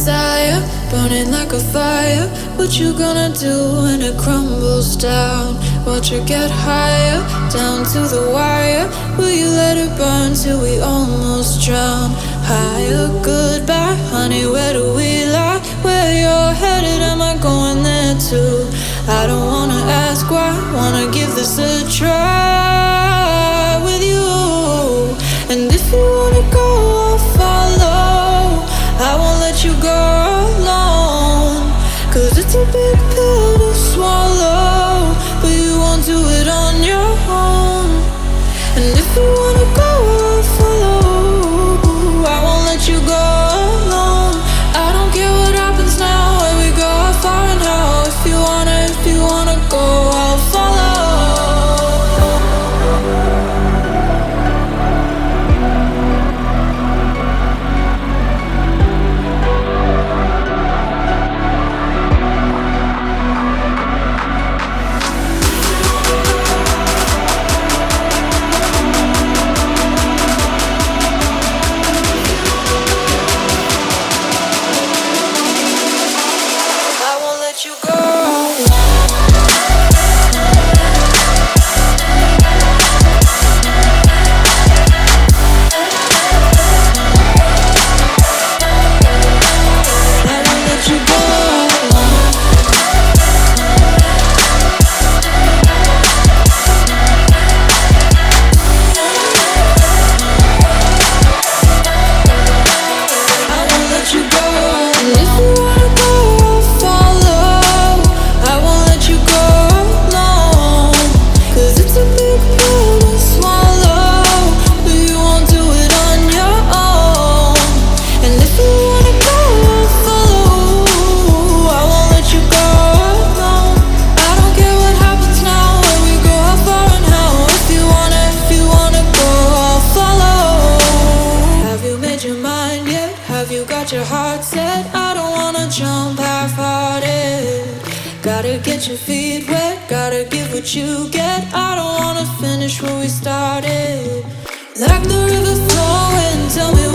desire, burning like a fire. What you gonna do when it crumbles down? Watch it get higher, down to the wire. Will you let it burn till we almost drown? Higher, goodbye, honey, where do we lie? Where you're headed, am I going there too? I don't wanna ask why, wanna give this a try with you. And if you wanna go, I'll follow. I won't let you go alone, 'cause it's a big pill to swallow, but you won't do it on your own. And if you wanna go, I'll follow. I won't let you go alone. I don't care what happens now, where we go, how far and how. If you wanna go, I'll follow. Your heart set, I don't wanna jump half-hearted. Gotta get your feet wet, gotta give what you get. I don't wanna finish what we started. Like the river flowing, tell me